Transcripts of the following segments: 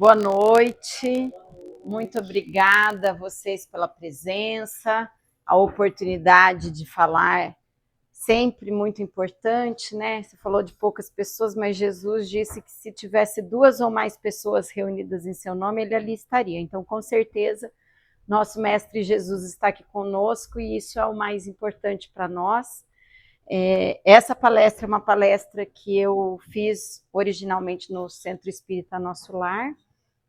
Boa noite, muito obrigada a vocês pela presença, a oportunidade de falar, sempre muito importante, né? Você falou de poucas pessoas, mas Jesus disse que se tivesse 2 ou mais pessoas reunidas em seu nome, ele ali estaria. Então, com certeza, nosso Mestre Jesus está aqui conosco e isso é o mais importante para nós. Essa palestra é uma palestra que eu fiz originalmente no Centro Espírita Nosso Lar,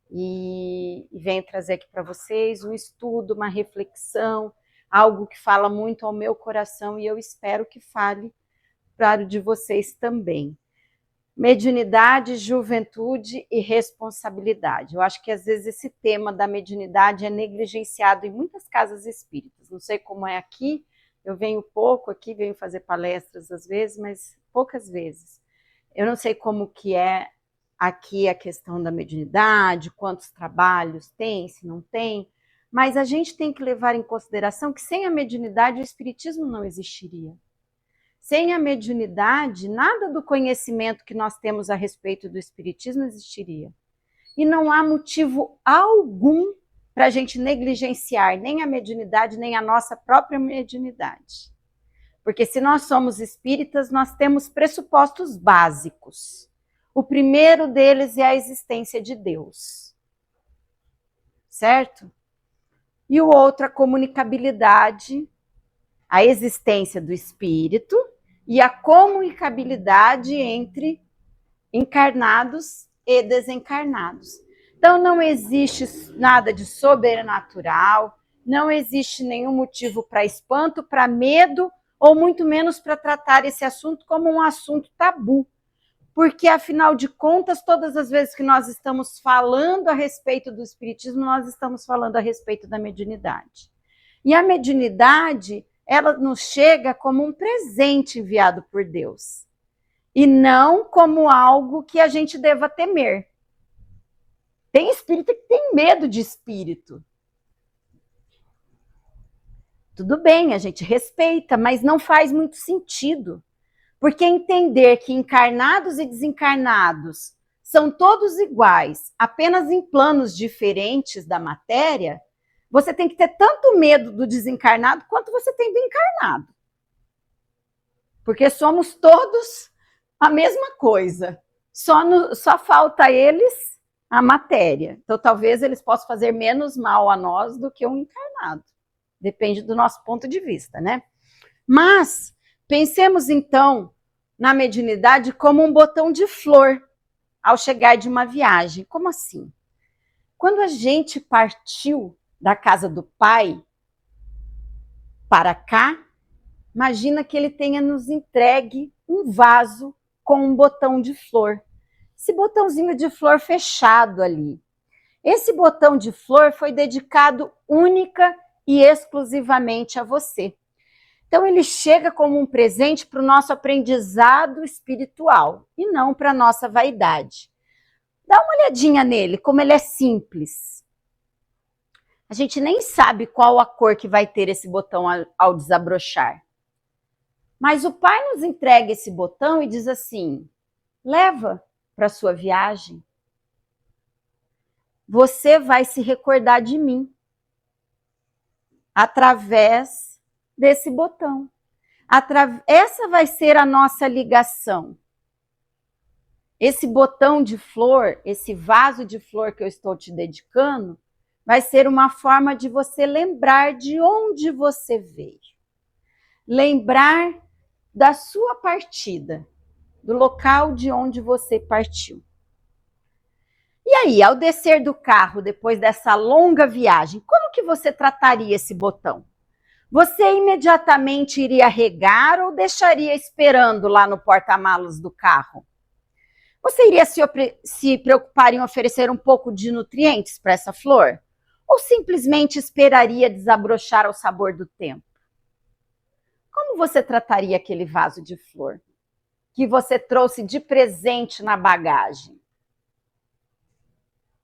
e venho trazer aqui para vocês um estudo, uma reflexão, algo que fala muito ao meu coração e eu espero que fale para o de vocês também. Mediunidade, juventude e responsabilidade. Eu acho que às vezes esse tema da mediunidade é negligenciado em muitas casas espíritas. Não sei como é aqui, eu venho pouco aqui, venho fazer palestras às vezes, mas poucas vezes. Eu não sei como que é aqui a questão da mediunidade, quantos trabalhos tem, se não tem, mas a gente tem que levar em consideração que sem a mediunidade o espiritismo não existiria. Sem a mediunidade, nada do conhecimento que nós temos a respeito do espiritismo existiria. E não há motivo algum para a gente negligenciar nem a mediunidade, nem a nossa própria mediunidade. Porque se nós somos espíritas, nós temos pressupostos básicos. O primeiro deles é a existência de Deus, certo? E o outro, a comunicabilidade, a existência do espírito e a comunicabilidade entre encarnados e desencarnados. Então não existe nada de sobrenatural, não existe nenhum motivo para espanto, para medo, ou muito menos para tratar esse assunto como um assunto tabu. Porque, afinal de contas, todas as vezes que nós estamos falando a respeito do espiritismo, nós estamos falando a respeito da mediunidade. E a mediunidade, ela nos chega como um presente enviado por Deus. E não como algo que a gente deva temer. Tem espírita que tem medo de espírito. Tudo bem, a gente respeita, mas não faz muito sentido. Porque entender que encarnados e desencarnados são todos iguais, apenas em planos diferentes da matéria, você tem que ter tanto medo do desencarnado quanto você tem do encarnado. Porque somos todos a mesma coisa. Só falta a eles a matéria. Então, talvez eles possam fazer menos mal a nós do que um encarnado. Depende do nosso ponto de vista, né? Mas pensemos, então, na mediunidade como um botão de flor ao chegar de uma viagem. Como assim? Quando a gente partiu da casa do pai para cá, imagina que ele tenha nos entregue um vaso com um botão de flor. Esse botãozinho de flor fechado ali. Esse botão de flor foi dedicado única e exclusivamente a você. Então, ele chega como um presente para o nosso aprendizado espiritual e não para a nossa vaidade. Dá uma olhadinha nele, como ele é simples. A gente nem sabe qual a cor que vai ter esse botão ao desabrochar. Mas o pai nos entrega esse botão e diz assim: leva para a sua viagem. Você vai se recordar de mim através desse botão. Essa vai ser a nossa ligação. Esse botão de flor, esse vaso de flor que eu estou te dedicando, vai ser uma forma de você lembrar de onde você veio. Lembrar da sua partida, do local de onde você partiu. E aí, ao descer do carro, depois dessa longa viagem, como que você trataria esse botão? Você imediatamente iria regar ou deixaria esperando lá no porta-malas do carro? Você iria se preocupar em oferecer um pouco de nutrientes para essa flor? Ou simplesmente esperaria desabrochar ao sabor do tempo? Como você trataria aquele vaso de flor que você trouxe de presente na bagagem?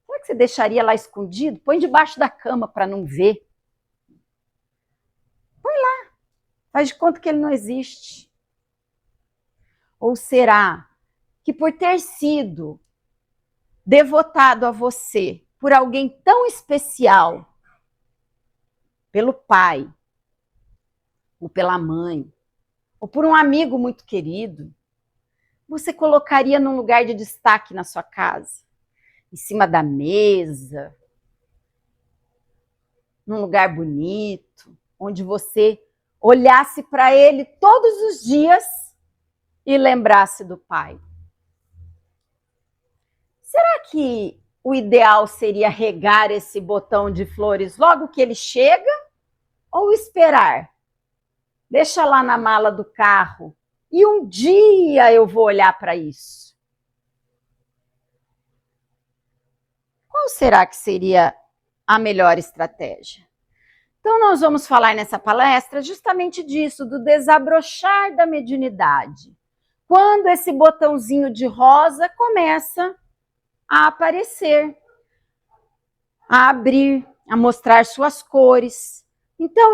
Será que você deixaria lá escondido? Põe debaixo da cama para não ver. Põe lá. Faz de conta que ele não existe. Ou será que por ter sido devotado a você por alguém tão especial, pelo pai, ou pela mãe, ou por um amigo muito querido, você colocaria num lugar de destaque na sua casa, em cima da mesa, num lugar bonito, onde você olhasse para ele todos os dias e lembrasse do pai. Será que o ideal seria regar esse botão de flores logo que ele chega ou esperar? Deixa lá na mala do carro e um dia eu vou olhar para isso. Qual será que seria a melhor estratégia? Então, nós vamos falar nessa palestra justamente disso, do desabrochar da mediunidade. Quando esse botãozinho de rosa começa a aparecer, a abrir, a mostrar suas cores. Então,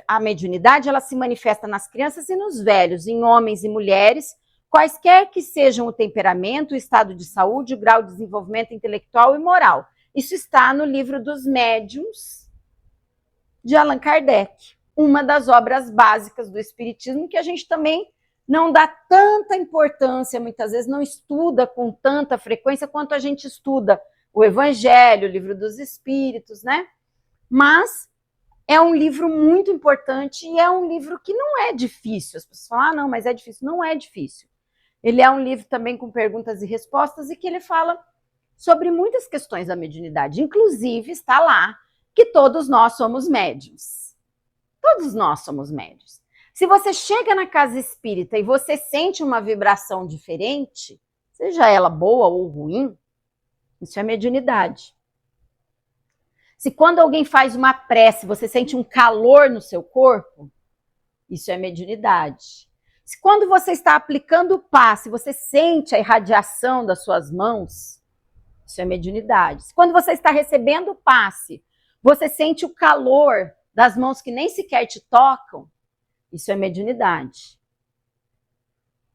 a mediunidade ela se manifesta nas crianças e nos velhos, em homens e mulheres, quaisquer que sejam o temperamento, o estado de saúde, o grau de desenvolvimento intelectual e moral. Isso está no livro dos médiuns, de Allan Kardec, uma das obras básicas do Espiritismo, que a gente também não dá tanta importância, muitas vezes não estuda com tanta frequência quanto a gente estuda o Evangelho, o Livro dos Espíritos, né? Mas é um livro muito importante e é um livro que não é difícil. As pessoas falam, não, mas é difícil. Não é difícil. Ele é um livro também com perguntas e respostas e que ele fala sobre muitas questões da mediunidade. Inclusive, está lá que todos nós somos médiuns. Todos nós somos médiuns. Se você chega na casa espírita e você sente uma vibração diferente, seja ela boa ou ruim, isso é mediunidade. Se quando alguém faz uma prece, você sente um calor no seu corpo, isso é mediunidade. Se quando você está aplicando o passe, você sente a irradiação das suas mãos, isso é mediunidade. Se quando você está recebendo o passe, você sente o calor das mãos que nem sequer te tocam, isso é mediunidade.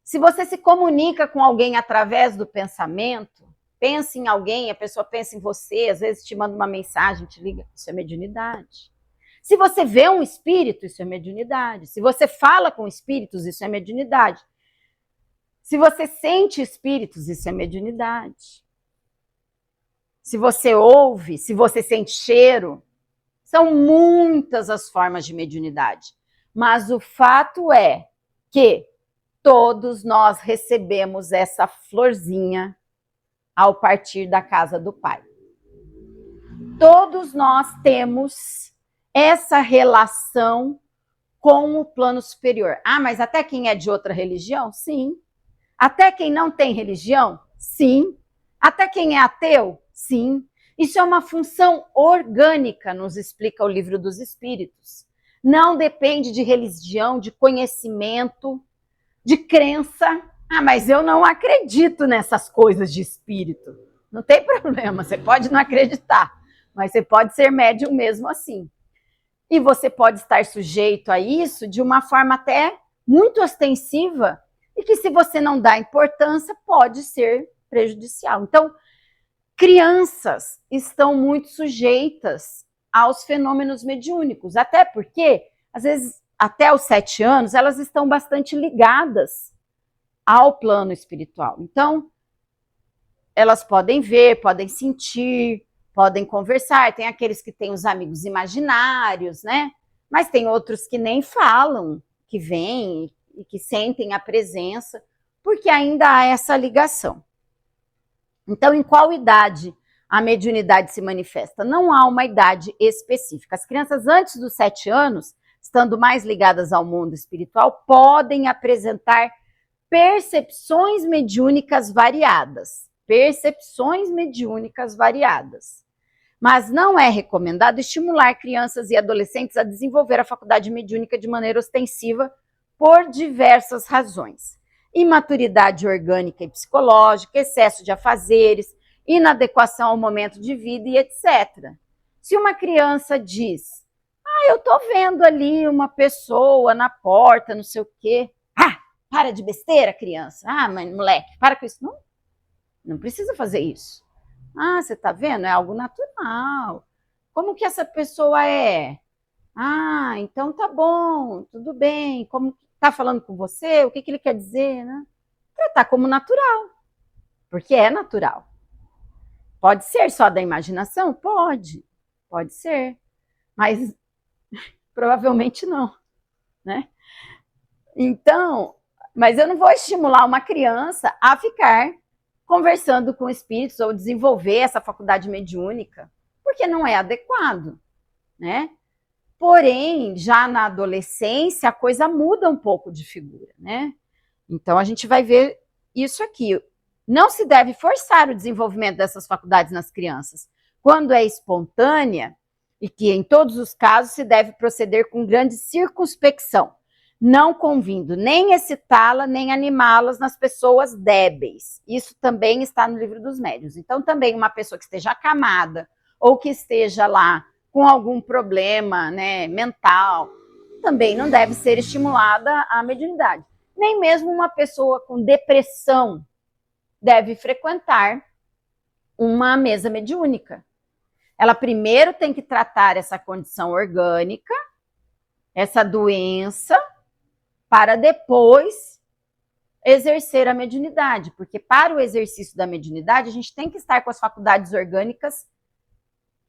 Se você se comunica com alguém através do pensamento, pensa em alguém, a pessoa pensa em você, às vezes te manda uma mensagem, te liga, isso é mediunidade. Se você vê um espírito, isso é mediunidade. Se você fala com espíritos, isso é mediunidade. Se você sente espíritos, isso é mediunidade. Se você ouve, se você sente cheiro, são muitas as formas de mediunidade. Mas o fato é que todos nós recebemos essa florzinha ao partir da casa do Pai. Todos nós temos essa relação com o plano superior. Ah, mas até quem é de outra religião? Sim. Até quem não tem religião? Sim. Até quem é ateu? Sim. Isso é uma função orgânica, nos explica o Livro dos Espíritos. Não depende de religião, de conhecimento, de crença. Ah, mas eu não acredito nessas coisas de espírito. Não tem problema, você pode não acreditar, mas você pode ser médium mesmo assim. E você pode estar sujeito a isso de uma forma até muito ostensiva e que, se você não dá importância, pode ser prejudicial. Então, crianças estão muito sujeitas aos fenômenos mediúnicos, até porque, às vezes, até os 7 anos, elas estão bastante ligadas ao plano espiritual. Então, elas podem ver, podem sentir, podem conversar. Tem aqueles que têm os amigos imaginários, né? Mas tem outros que nem falam, que vêm e que sentem a presença, porque ainda há essa ligação. Então, em qual idade a mediunidade se manifesta? Não há uma idade específica. As crianças antes dos 7 anos, estando mais ligadas ao mundo espiritual, podem apresentar percepções mediúnicas variadas. Percepções mediúnicas variadas. Mas não é recomendado estimular crianças e adolescentes a desenvolver a faculdade mediúnica de maneira ostensiva por diversas razões. Imaturidade orgânica e psicológica, excesso de afazeres, inadequação ao momento de vida e etc. Se uma criança diz, eu tô vendo ali uma pessoa na porta, não sei o quê. Para de besteira, criança. Mas moleque, para com isso. Não precisa fazer isso. Ah, você está vendo? É algo natural. Como que essa pessoa é? Ah, então tá bom, tudo bem. Como está falando com você? O que, que ele quer dizer, né? Tratar como natural, porque é natural. Pode ser só da imaginação? Pode ser, mas provavelmente não, né? Então, mas eu não vou estimular uma criança a ficar conversando com espíritos ou desenvolver essa faculdade mediúnica, porque não é adequado, né? Porém, já na adolescência, a coisa muda um pouco de figura, né? Então, a gente vai ver isso aqui. Não se deve forçar o desenvolvimento dessas faculdades nas crianças. Quando é espontânea, e que em todos os casos se deve proceder com grande circunspecção, não convindo nem excitá-la, nem animá-las nas pessoas débeis. Isso também está no Livro dos Médiuns. Então, também uma pessoa que esteja acamada, ou que esteja lá com algum problema, né, mental, também não deve ser estimulada a mediunidade. Nem mesmo uma pessoa com depressão deve frequentar uma mesa mediúnica. Ela primeiro tem que tratar essa condição orgânica, essa doença, para depois exercer a mediunidade, porque para o exercício da mediunidade a gente tem que estar com as faculdades orgânicas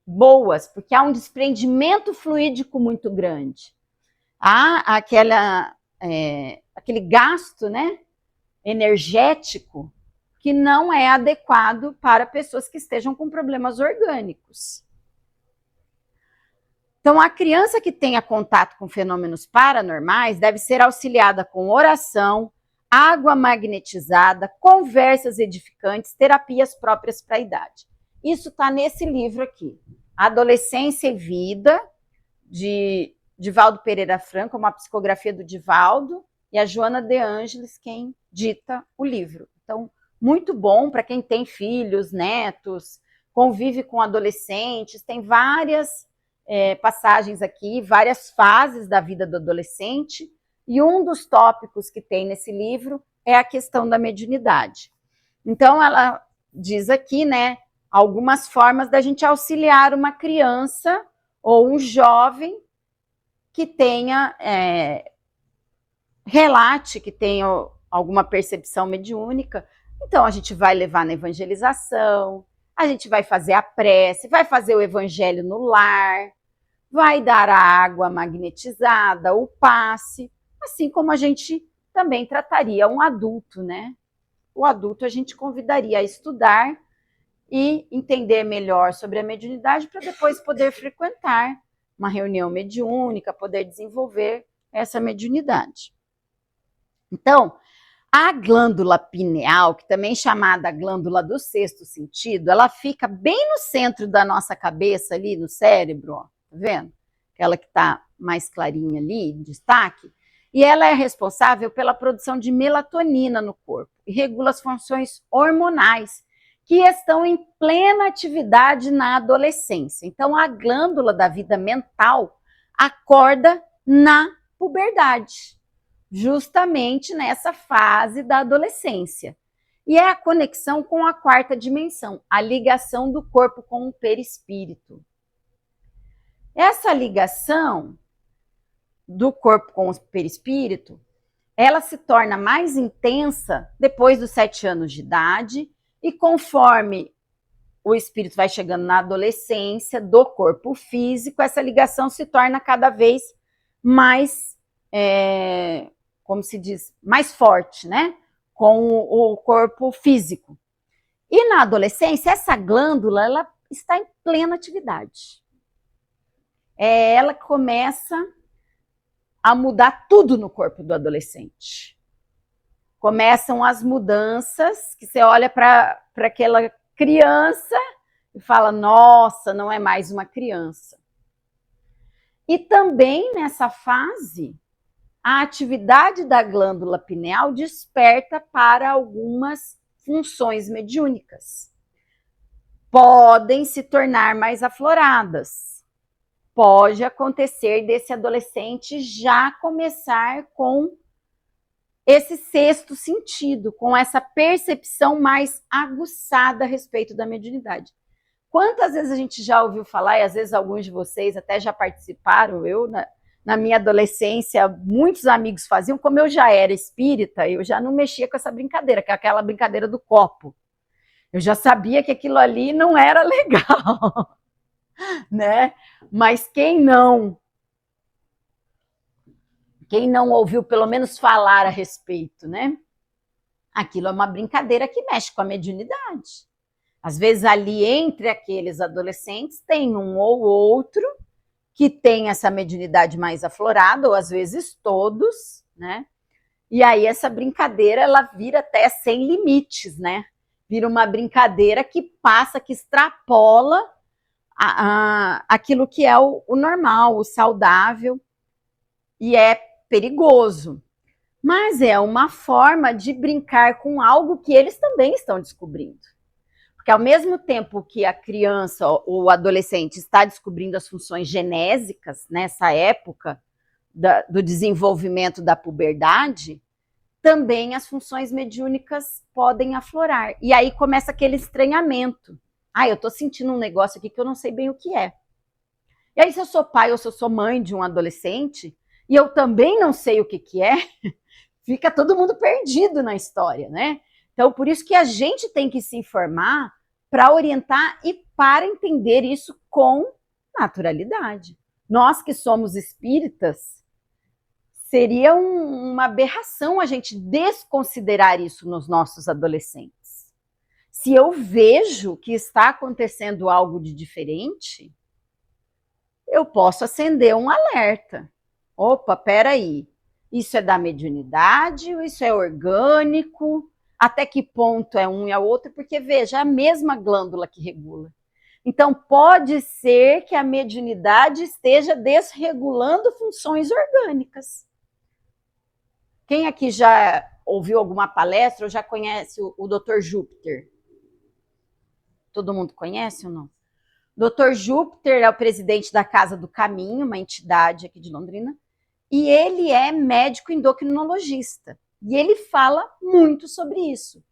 boas, porque há um desprendimento fluídico muito grande. Há aquele gasto, né, energético que não é adequado para pessoas que estejam com problemas orgânicos. Então, a criança que tenha contato com fenômenos paranormais deve ser auxiliada com oração, água magnetizada, conversas edificantes, terapias próprias para a idade. Isso está nesse livro aqui, Adolescência e Vida, de Divaldo Pereira Franco, uma psicografia do Divaldo, e a Joana de Ângeles, quem dita o livro. Então, muito bom para quem tem filhos, netos, convive com adolescentes, tem várias passagens aqui, várias fases da vida do adolescente, e um dos tópicos que tem nesse livro é a questão da mediunidade. Então, ela diz aqui, né, algumas formas da gente auxiliar uma criança ou um jovem que tenha, relate que tenha alguma percepção mediúnica. Então, a gente vai levar na evangelização, a gente vai fazer a prece, vai fazer o evangelho no lar, vai dar a água magnetizada, o passe, assim como a gente também trataria um adulto, né? O adulto a gente convidaria a estudar e entender melhor sobre a mediunidade para depois poder frequentar uma reunião mediúnica, poder desenvolver essa mediunidade. Então, a glândula pineal, que também é chamada glândula do sexto sentido, ela fica bem no centro da nossa cabeça, ali no cérebro, ó, tá vendo? Aquela que está mais clarinha ali, em destaque, e ela é responsável pela produção de melatonina no corpo e regula as funções hormonais que estão em plena atividade na adolescência. Então, a glândula da vida mental acorda na puberdade, justamente nessa fase da adolescência. E é a conexão com a quarta dimensão, a ligação do corpo com o perispírito. Essa ligação do corpo com o perispírito, ela se torna mais intensa depois dos 7 anos de idade, e conforme o espírito vai chegando na adolescência do corpo físico, essa ligação se torna cada vez mais, como se diz, mais forte, né? Com o corpo físico. E na adolescência, essa glândula, ela está em plena atividade. Ela começa a mudar tudo no corpo do adolescente. Começam as mudanças, que você olha para aquela criança e fala, nossa, não é mais uma criança. E também nessa fase, a atividade da glândula pineal desperta para algumas funções mediúnicas. Podem se tornar mais afloradas. Pode acontecer desse adolescente já começar com esse sexto sentido, com essa percepção mais aguçada a respeito da mediunidade. Quantas vezes a gente já ouviu falar, e às vezes alguns de vocês até já participaram, na minha adolescência, muitos amigos faziam, como eu já era espírita, eu já não mexia com essa brincadeira, que é aquela brincadeira do copo. Eu já sabia que aquilo ali não era legal, né? Mas quem não ouviu pelo menos falar a respeito, né? Aquilo é uma brincadeira que mexe com a mediunidade. Às vezes ali entre aqueles adolescentes tem um ou outro que tem essa mediunidade mais aflorada, ou às vezes todos, né? E aí essa brincadeira, ela vira até sem limites, né? Vira uma brincadeira que passa, que extrapola aquilo que é o normal, o saudável, e é perigoso. Mas é uma forma de brincar com algo que eles também estão descobrindo. Porque ao mesmo tempo que a criança ou o adolescente está descobrindo as funções genésicas nessa época do desenvolvimento da puberdade, também as funções mediúnicas podem aflorar. E aí começa aquele estranhamento. Eu estou sentindo um negócio aqui que eu não sei bem o que é. E aí, se eu sou pai ou se eu sou mãe de um adolescente, e eu também não sei o que é, fica todo mundo perdido na história, né? Então, por isso que a gente tem que se informar para orientar e para entender isso com naturalidade. Nós que somos espíritas, seria uma aberração a gente desconsiderar isso nos nossos adolescentes. Se eu vejo que está acontecendo algo de diferente, eu posso acender um alerta. Opa, peraí, isso é da mediunidade, isso é orgânico, até que ponto é um e a outro, porque veja, é a mesma glândula que regula. Então pode ser que a mediunidade esteja desregulando funções orgânicas. Quem aqui já ouviu alguma palestra ou já conhece o Dr. Júpiter? Todo mundo conhece ou não? Dr. Júpiter é o presidente da Casa do Caminho, uma entidade aqui de Londrina, e ele é médico endocrinologista. E ele fala muito sobre isso,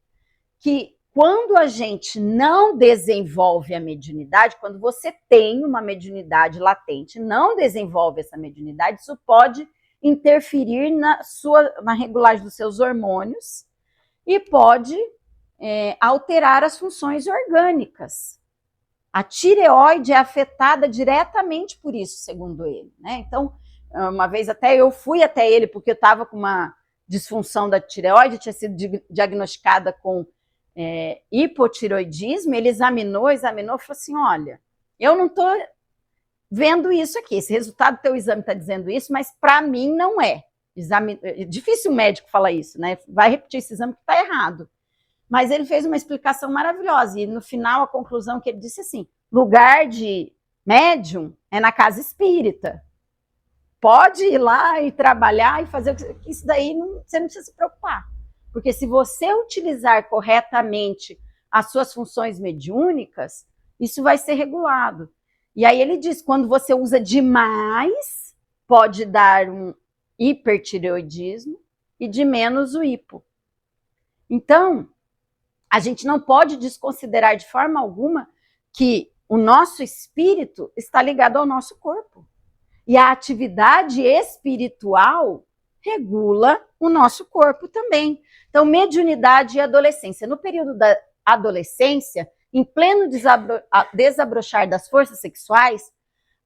que quando a gente não desenvolve a mediunidade, quando você tem uma mediunidade latente, não desenvolve essa mediunidade, isso pode interferir na regulagem dos seus hormônios e pode alterar as funções orgânicas. A tireoide é afetada diretamente por isso, segundo ele, né? Então, uma vez até eu fui até ele porque eu estava com uma disfunção da tireoide, tinha sido diagnosticada com hipotireoidismo. Ele examinou e falou assim: olha, eu não estou vendo isso aqui, esse resultado do teu exame está dizendo isso, mas para mim não é. Difícil o médico falar isso, né? Vai repetir esse exame que está errado. Mas ele fez uma explicação maravilhosa, e no final a conclusão que ele disse assim: lugar de médium é na casa espírita. Pode ir lá e trabalhar e fazer isso daí, você não precisa se preocupar. Porque se você utilizar corretamente as suas funções mediúnicas, isso vai ser regulado. E aí ele diz, quando você usa demais, pode dar um hipertireoidismo e de menos o hipo. Então, a gente não pode desconsiderar de forma alguma que o nosso espírito está ligado ao nosso corpo. E a atividade espiritual regula o nosso corpo também. Então, mediunidade e adolescência. No período da adolescência, em pleno desabrochar das forças sexuais,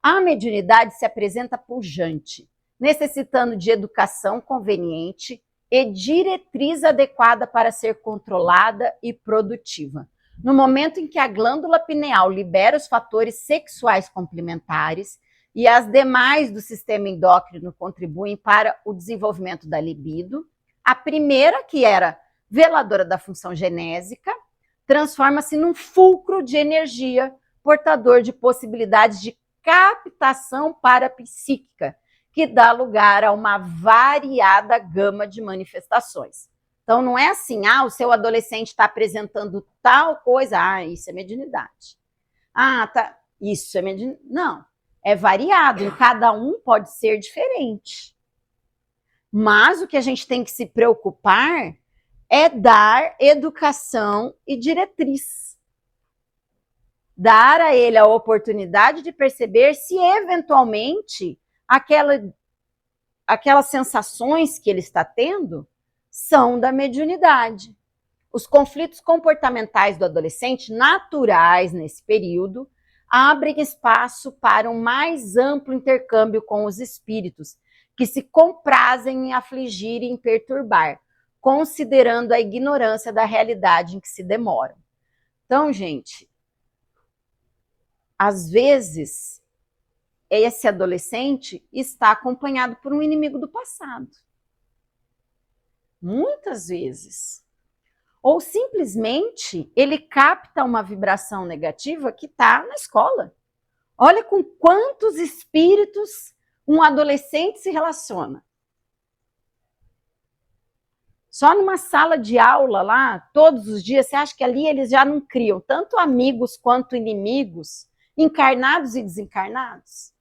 a mediunidade se apresenta pujante, necessitando de educação conveniente e diretriz adequada para ser controlada e produtiva. No momento em que a glândula pineal libera os fatores sexuais complementares e as demais do sistema endócrino contribuem para o desenvolvimento da libido, a primeira, que era veladora da função genésica, transforma-se num fulcro de energia, portador de possibilidades de captação parapsíquica, que dá lugar a uma variada gama de manifestações. Então, não é assim, o seu adolescente está apresentando tal coisa, isso é mediunidade. Isso é mediunidade. Não, é variado, em cada um pode ser diferente. Mas o que a gente tem que se preocupar é dar educação e diretriz. Dar a ele a oportunidade de perceber se eventualmente aquelas sensações que ele está tendo são da mediunidade. Os conflitos comportamentais do adolescente, naturais nesse período, abrem espaço para um mais amplo intercâmbio com os espíritos, que se comprazem em afligir e em perturbar, considerando a ignorância da realidade em que se demoram. Então, gente, às vezes, esse adolescente está acompanhado por um inimigo do passado. Muitas vezes. Ou simplesmente ele capta uma vibração negativa que está na escola. Olha com quantos espíritos um adolescente se relaciona. Só numa sala de aula lá, todos os dias, você acha que ali eles já não criam tanto amigos quanto inimigos, encarnados e desencarnados?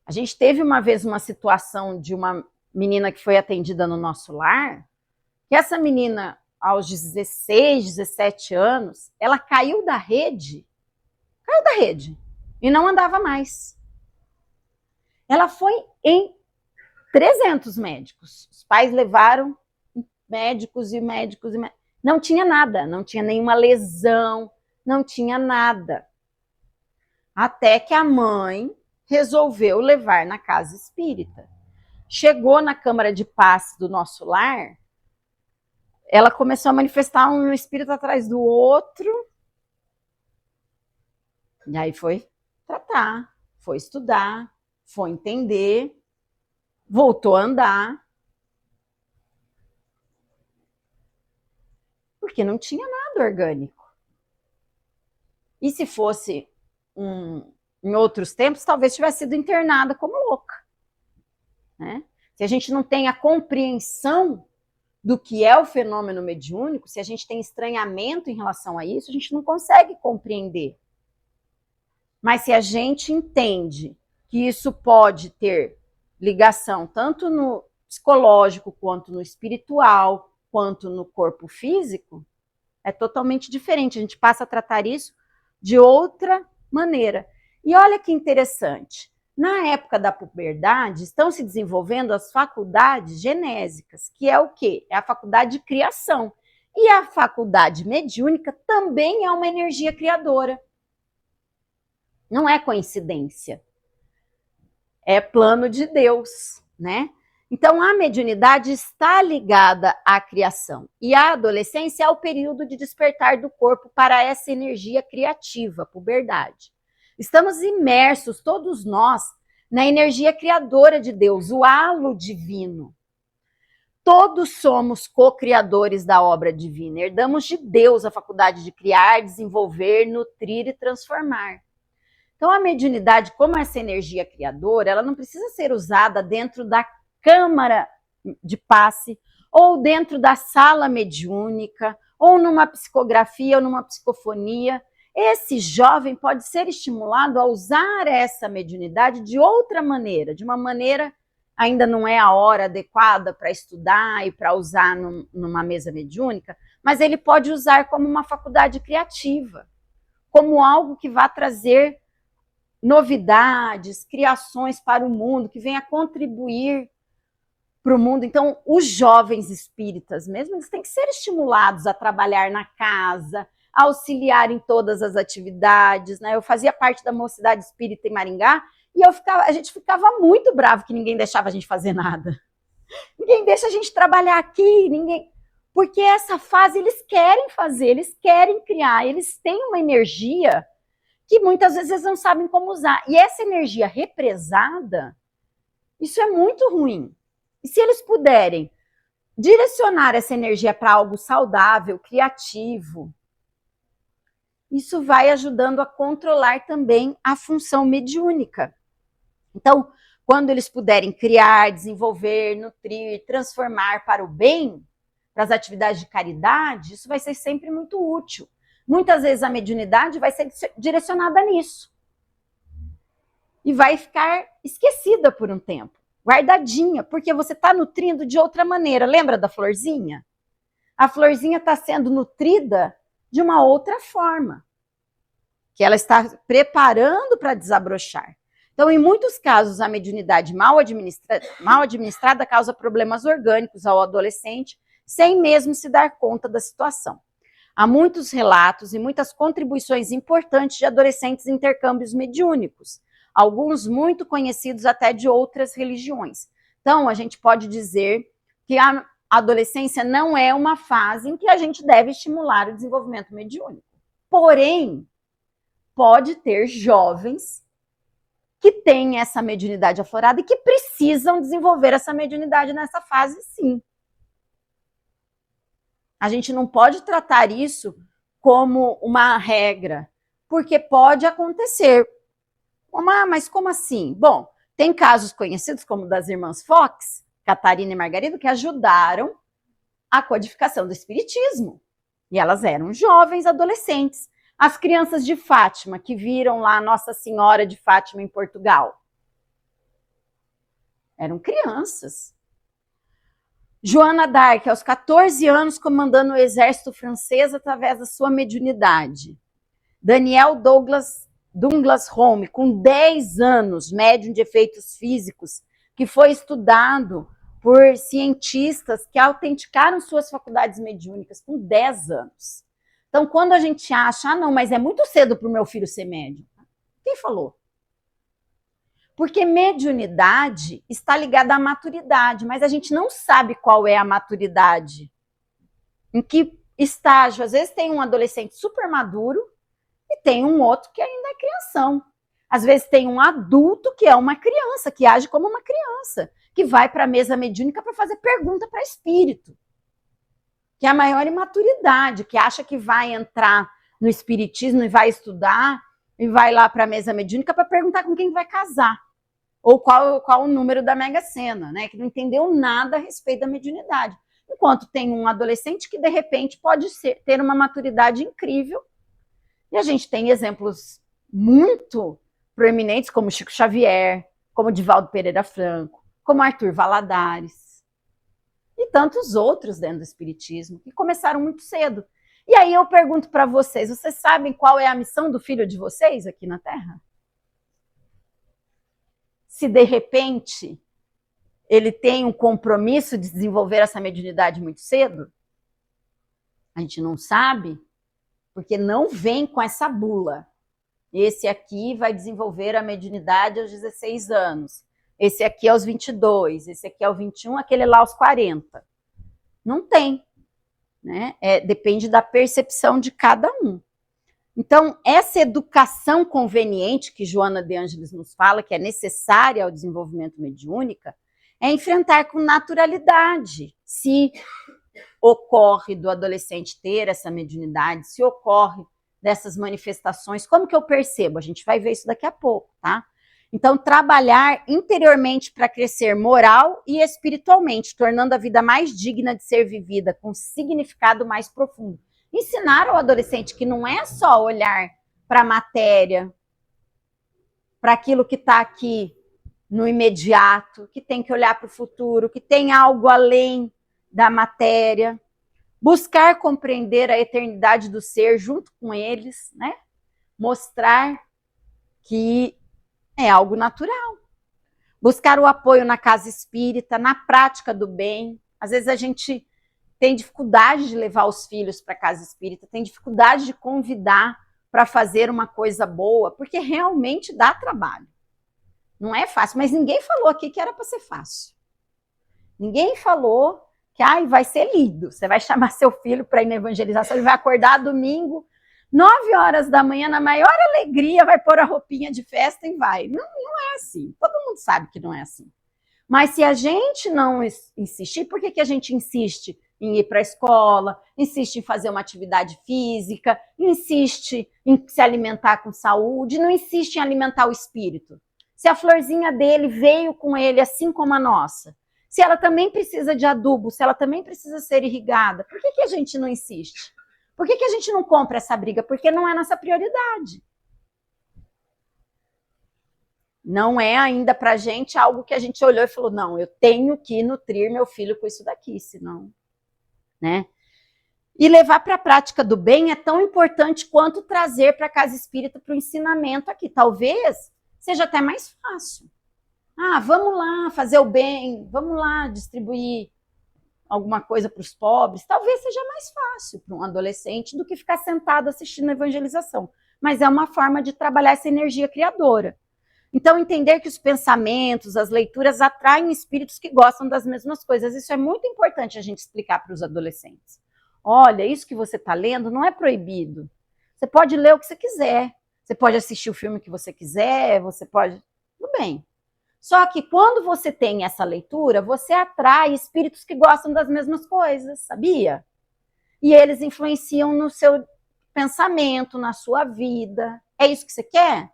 A gente teve uma vez uma situação de uma menina que foi atendida no nosso lar, que essa menina, aos 16, 17 anos, ela caiu da rede, e não andava mais. Ela foi em 300 médicos. Os pais levaram médicos e médicos. Não tinha nada, não tinha nenhuma lesão, não tinha nada. Até que a mãe resolveu levar na casa espírita. Chegou na câmara de passe do nosso lar, ela começou a manifestar um espírito atrás do outro. E aí foi tratar, foi estudar, foi entender, voltou a andar. Porque não tinha nada orgânico. E se fosse em outros tempos, talvez tivesse sido internada como louca. Né? Se a gente não tem a compreensão do que é o fenômeno mediúnico, se a gente tem estranhamento em relação a isso, a gente não consegue compreender. Mas se a gente entende que isso pode ter ligação tanto no psicológico, quanto no espiritual, quanto no corpo físico, é totalmente diferente. A gente passa a tratar isso de outra maneira. E olha que interessante. Na época da puberdade, estão se desenvolvendo as faculdades genésicas, que é o quê? É a faculdade de criação. E a faculdade mediúnica também é uma energia criadora. Não é coincidência. É plano de Deus, né? Então, a mediunidade está ligada à criação. E a adolescência é o período de despertar do corpo para essa energia criativa, puberdade. Estamos imersos, todos nós, na energia criadora de Deus, o halo divino. Todos somos co-criadores da obra divina. Herdamos de Deus a faculdade de criar, desenvolver, nutrir e transformar. Então, a mediunidade, como essa energia criadora, ela não precisa ser usada dentro da câmara de passe, ou dentro da sala mediúnica, ou numa psicografia, ou numa psicofonia. Esse jovem pode ser estimulado a usar essa mediunidade de outra maneira, de uma maneira, ainda não é a hora adequada para estudar e para usar numa mesa mediúnica, mas ele pode usar como uma faculdade criativa, como algo que vá trazer novidades, criações para o mundo, que venha contribuir para o mundo. Então, os jovens espíritas mesmo, eles têm que ser estimulados a trabalhar na casa, a auxiliar em todas as atividades, né? Eu fazia parte da Mocidade Espírita em Maringá e a gente ficava muito bravo que ninguém deixava a gente fazer nada. Ninguém deixa a gente trabalhar aqui, ninguém... Porque essa fase eles querem fazer, eles querem criar, eles têm uma energia que muitas vezes eles não sabem como usar. E essa energia represada, isso é muito ruim. E se eles puderem direcionar essa energia para algo saudável, criativo, isso vai ajudando a controlar também a função mediúnica. Então, quando eles puderem criar, desenvolver, nutrir, transformar para o bem, para as atividades de caridade, isso vai ser sempre muito útil. Muitas vezes a mediunidade vai ser direcionada nisso. E vai ficar esquecida por um tempo. guardadinha, porque você está nutrindo de outra maneira. Lembra da florzinha? A florzinha está sendo nutrida de uma outra forma, que ela está preparando para desabrochar. Então, em muitos casos, a mediunidade mal administrada causa problemas orgânicos ao adolescente, sem mesmo se dar conta da situação. Há muitos relatos e muitas contribuições importantes de adolescentes em intercâmbios mediúnicos, alguns muito conhecidos até de outras religiões. Então, a gente pode dizer que a adolescência não é uma fase em que a gente deve estimular o desenvolvimento mediúnico. Porém, pode ter jovens que têm essa mediunidade aflorada e que precisam desenvolver essa mediunidade nessa fase, sim. A gente não pode tratar isso como uma regra, porque pode acontecer. Mas como assim? Bom, tem casos conhecidos, como das irmãs Fox, Catarina e Margarida, que ajudaram a codificação do espiritismo. E elas eram jovens adolescentes. As crianças de Fátima, que viram lá Nossa Senhora de Fátima em Portugal, eram crianças. Joana d'Arc, aos 14 anos, comandando o exército francês através da sua mediunidade. Daniel Douglas Home, com 10 anos, médium de efeitos físicos, que foi estudado por cientistas que autenticaram suas faculdades mediúnicas com 10 anos. Então, quando a gente acha, não, mas é muito cedo para o meu filho ser médium. Quem falou? Porque mediunidade está ligada à maturidade, mas a gente não sabe qual é a maturidade. Em que estágio? Às vezes tem um adolescente super maduro e tem um outro que ainda é crianção. Às vezes tem um adulto que é uma criança, que age como uma criança, que vai para a mesa mediúnica para fazer pergunta para espírito. Que é a maior imaturidade, que acha que vai entrar no espiritismo e vai estudar e vai lá para a mesa mediúnica para perguntar com quem vai casar. Ou qual o número da Mega Sena, né? Que não entendeu nada a respeito da mediunidade. Enquanto tem um adolescente que, de repente, pode ter uma maturidade incrível. E a gente tem exemplos muito proeminentes, como Chico Xavier, como Divaldo Pereira Franco, como Arthur Valadares, e tantos outros dentro do espiritismo, que começaram muito cedo. E aí eu pergunto para vocês sabem qual é a missão do filho de vocês aqui na Terra? Se de repente ele tem um compromisso de desenvolver essa mediunidade muito cedo, a gente não sabe, porque não vem com essa bula. Esse aqui vai desenvolver a mediunidade aos 16 anos, esse aqui aos 22, esse aqui aos 21, aquele lá aos 40. Não tem, né? Depende da percepção de cada um. Então, essa educação conveniente que Joana de Ângeles nos fala, que é necessária ao desenvolvimento mediúnico, é enfrentar com naturalidade. Se ocorre do adolescente ter essa mediunidade, se ocorre dessas manifestações, como que eu percebo? A gente vai ver isso daqui a pouco, tá? Então, trabalhar interiormente para crescer moral e espiritualmente, tornando a vida mais digna de ser vivida, com significado mais profundo. Ensinar ao adolescente que não é só olhar para a matéria, para aquilo que está aqui no imediato, que tem que olhar para o futuro, que tem algo além da matéria, buscar compreender a eternidade do ser junto com eles, né? Mostrar que é algo natural. Buscar o apoio na casa espírita, na prática do bem. Às vezes a gente tem dificuldade de levar os filhos para a casa espírita, tem dificuldade de convidar para fazer uma coisa boa, porque realmente dá trabalho. Não é fácil, mas ninguém falou aqui que era para ser fácil. Ninguém falou que vai ser lido. Você vai chamar seu filho para ir na evangelização, ele vai acordar domingo, 9 horas da manhã, na maior alegria, vai pôr a roupinha de festa e vai. Não é assim. Todo mundo sabe que não é assim. Mas se a gente não insistir, por que a gente insiste em ir para a escola, insiste em fazer uma atividade física, insiste em se alimentar com saúde, não insiste em alimentar o espírito? Se a florzinha dele veio com ele assim como a nossa, se ela também precisa de adubo, se ela também precisa ser irrigada, por que a gente não insiste? Por que a gente não compra essa briga? Porque não é nossa prioridade. Não é ainda para a gente algo que a gente olhou e falou, não, eu tenho que nutrir meu filho com isso daqui, senão, né? E levar para a prática do bem é tão importante quanto trazer para a casa espírita para o ensinamento aqui. Talvez seja até mais fácil. Ah, vamos lá fazer o bem, vamos lá distribuir alguma coisa para os pobres. Talvez seja mais fácil para um adolescente do que ficar sentado assistindo a evangelização. Mas é uma forma de trabalhar essa energia criadora. Então, entender que os pensamentos, as leituras atraem espíritos que gostam das mesmas coisas. Isso é muito importante a gente explicar para os adolescentes. Olha, isso que você está lendo não é proibido. Você pode ler o que você quiser. Você pode assistir o filme que você quiser, você pode... Tudo bem. Só que quando você tem essa leitura, você atrai espíritos que gostam das mesmas coisas, sabia? E eles influenciam no seu pensamento, na sua vida. É isso que você quer?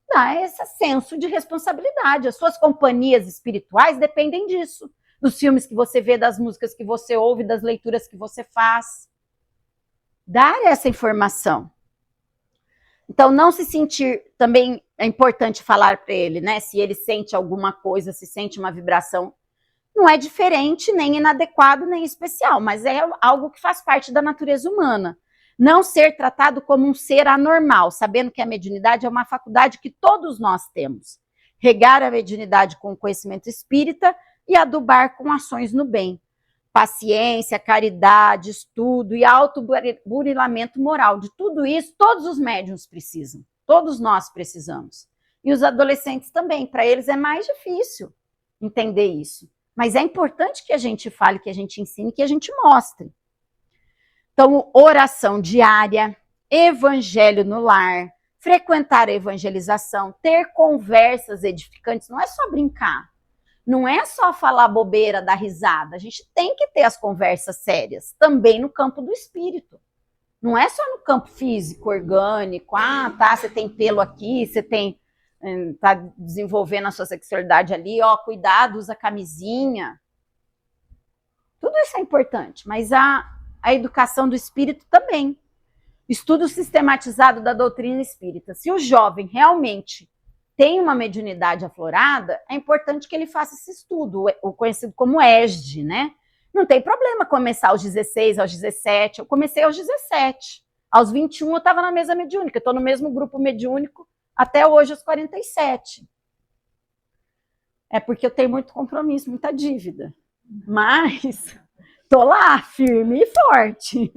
Dá esse senso de responsabilidade. As suas companhias espirituais dependem disso. Dos filmes que você vê, das músicas que você ouve, das leituras que você faz. Dar essa informação. Então, não se sentir, também é importante falar para ele, né? Se ele sente alguma coisa, se sente uma vibração, não é diferente, nem inadequado, nem especial, mas é algo que faz parte da natureza humana. Não ser tratado como um ser anormal, sabendo que a mediunidade é uma faculdade que todos nós temos. Regar a mediunidade com o conhecimento espírita e adubar com ações no bem. Paciência, caridade, estudo e autoburilamento moral. De tudo isso, todos os médiuns precisam. Todos nós precisamos. E os adolescentes também. Para eles é mais difícil entender isso. Mas é importante que a gente fale, que a gente ensine, que a gente mostre. Então, oração diária, evangelho no lar, frequentar a evangelização, ter conversas edificantes, não é só brincar. Não é só falar bobeira, dar risada. A gente tem que ter as conversas sérias, também no campo do espírito. Não é só no campo físico, orgânico. Ah, tá, você tem pelo aqui, você tem, tá desenvolvendo a sua sexualidade ali, ó, cuidado, usa camisinha. Tudo isso é importante, mas a educação do espírito também. Estudo sistematizado da doutrina espírita. Se o jovem realmente tem uma mediunidade aflorada, é importante que ele faça esse estudo, o conhecido como ESD, né? Não tem problema começar aos 16, aos 17. Eu comecei aos 17. Aos 21 eu estava na mesa mediúnica. Estou no mesmo grupo mediúnico até hoje, aos 47. É porque eu tenho muito compromisso, muita dívida. Mas estou lá, firme e forte.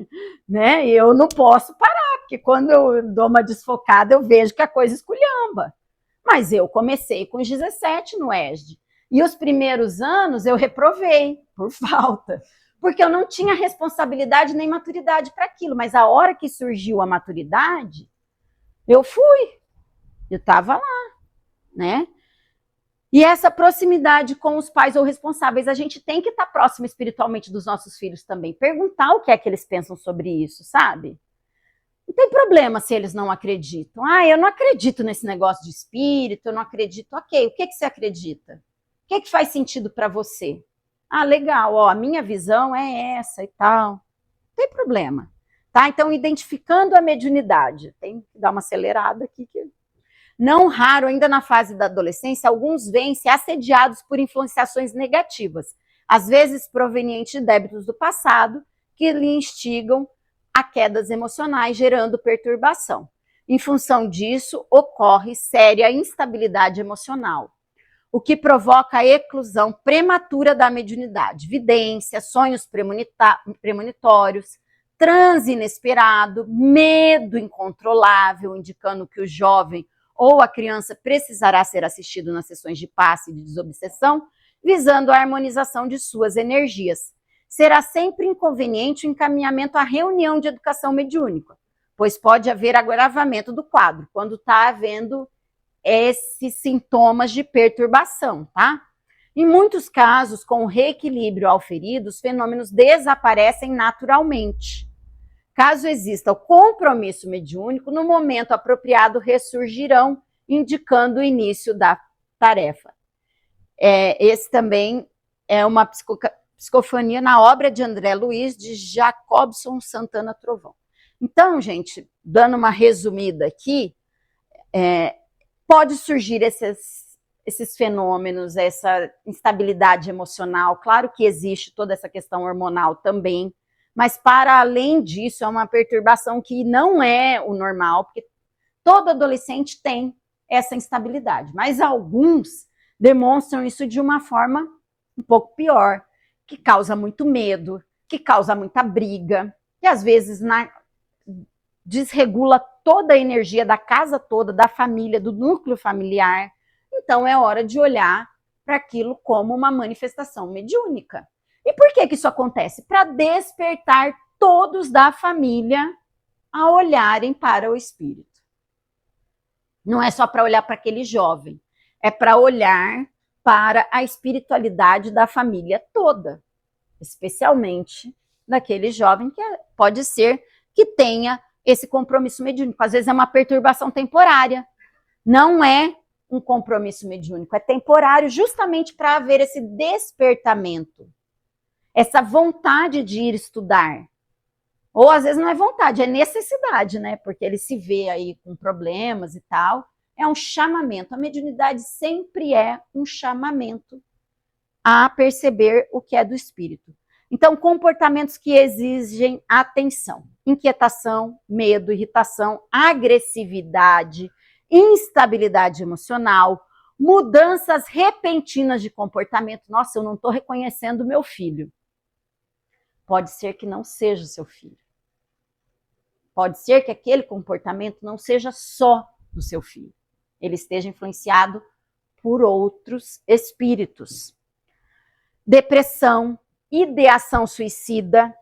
Né? E eu não posso parar, porque quando eu dou uma desfocada, eu vejo que a coisa esculhamba. Mas eu comecei com os 17 no ESD. E os primeiros anos eu reprovei, por falta. Porque eu não tinha responsabilidade nem maturidade para aquilo. Mas a hora que surgiu a maturidade, eu fui. Eu estava lá, né? E essa proximidade com os pais ou responsáveis, a gente tem que estar próximo espiritualmente dos nossos filhos também. Perguntar o que é que eles pensam sobre isso, sabe? Não tem problema se eles não acreditam. Ah, eu não acredito nesse negócio de espírito, eu não acredito. Ok, o que que você acredita? O que que faz sentido para você? Ah, legal, ó, a minha visão é essa e tal. Não tem problema. Tá? Então, identificando a mediunidade. Tem que dar uma acelerada aqui. Não raro, ainda na fase da adolescência, alguns vêm-se assediados por influenciações negativas, às vezes provenientes de débitos do passado, que lhe instigam a quedas emocionais, gerando perturbação. Em função disso, ocorre séria instabilidade emocional, o que provoca a eclusão prematura da mediunidade, vidência, sonhos premonitórios, transe inesperado, medo incontrolável, indicando que o jovem ou a criança precisará ser assistido nas sessões de passe e de desobsessão, visando a harmonização de suas energias. Será sempre inconveniente o encaminhamento à reunião de educação mediúnica, pois pode haver agravamento do quadro, quando está havendo esses sintomas de perturbação, tá? Em muitos casos, com o reequilíbrio auferido, os fenômenos desaparecem naturalmente. Caso exista o compromisso mediúnico, no momento apropriado ressurgirão, indicando o início da tarefa. Esse também é uma psicofonia na obra de André Luiz, de Jacobson Santana Trovão. Então, gente, dando uma resumida aqui, pode surgir esses fenômenos, essa instabilidade emocional. Claro que existe toda essa questão hormonal também, mas para além disso, é uma perturbação que não é o normal, porque todo adolescente tem essa instabilidade, mas alguns demonstram isso de uma forma um pouco pior, que causa muito medo, que causa muita briga, que às vezes desregula toda a energia da casa toda, da família, do núcleo familiar. Então é hora de olhar para aquilo como uma manifestação mediúnica. E por que isso acontece? Para despertar todos da família a olharem para o espírito. Não é só para olhar para aquele jovem, é para olhar para a espiritualidade da família toda, especialmente daquele jovem que pode ser que tenha esse compromisso mediúnico. Às vezes é uma perturbação temporária, não é um compromisso mediúnico, é temporário justamente para haver esse despertamento, essa vontade de ir estudar. Ou às vezes não é vontade, é necessidade, né? Porque ele se vê aí com problemas e tal. É um chamamento. A mediunidade sempre é um chamamento a perceber o que é do espírito. Então, comportamentos que exigem atenção, inquietação, medo, irritação, agressividade, instabilidade emocional, mudanças repentinas de comportamento. Nossa, eu não estou reconhecendo meu filho. Pode ser que não seja o seu filho. Pode ser que aquele comportamento não seja só do seu filho. Ele esteja influenciado por outros espíritos. Depressão, ideação suicida.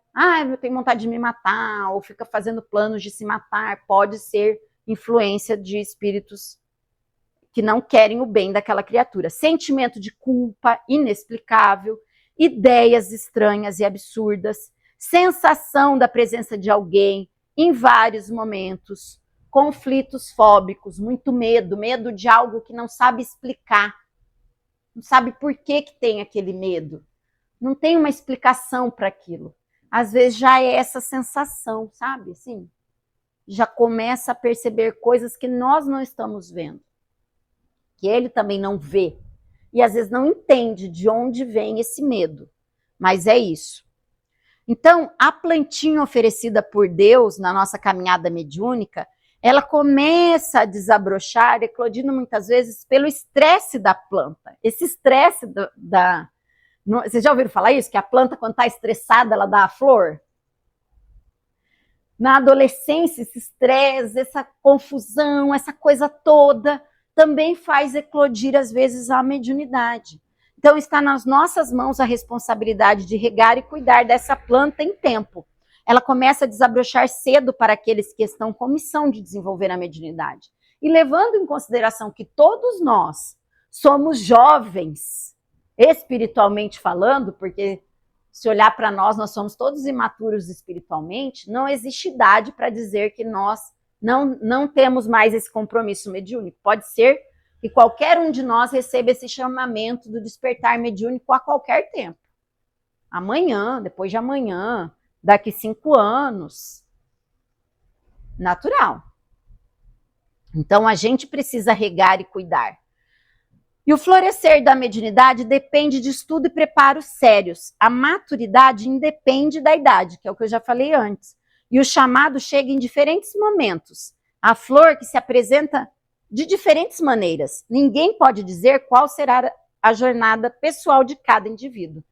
Eu tenho vontade de me matar, ou fica fazendo planos de se matar. Pode ser influência de espíritos que não querem o bem daquela criatura. Sentimento de culpa inexplicável, ideias estranhas e absurdas, sensação da presença de alguém em vários momentos, conflitos fóbicos, muito medo, medo de algo que não sabe explicar, não sabe por que tem aquele medo, não tem uma explicação para aquilo. Às vezes já é essa sensação, sabe? Assim, já começa a perceber coisas que nós não estamos vendo, que ele também não vê. E às vezes não entende de onde vem esse medo, mas é isso. Então, a plantinha oferecida por Deus na nossa caminhada mediúnica, ela começa a desabrochar, eclodindo muitas vezes pelo estresse da planta. Esse estresse Vocês já ouviram falar isso? Que a planta, quando está estressada, ela dá a flor? Na adolescência, esse estresse, essa confusão, essa coisa toda, também faz eclodir, às vezes, a mediunidade. Então, está nas nossas mãos a responsabilidade de regar e cuidar dessa planta em tempo. Ela começa a desabrochar cedo para aqueles que estão com missão de desenvolver a mediunidade. E levando em consideração que todos nós somos jovens, espiritualmente falando, porque se olhar para nós somos todos imaturos espiritualmente, não existe idade para dizer que nós não temos mais esse compromisso mediúnico. Pode ser que qualquer um de nós receba esse chamamento do despertar mediúnico a qualquer tempo. Amanhã, depois de amanhã, daqui 5 anos. Natural. Então, a gente precisa regar e cuidar. E o florescer da mediunidade depende de estudo e preparos sérios. A maturidade independe da idade, que é o que eu já falei antes. E o chamado chega em diferentes momentos. A flor que se apresenta de diferentes maneiras. Ninguém pode dizer qual será a jornada pessoal de cada indivíduo.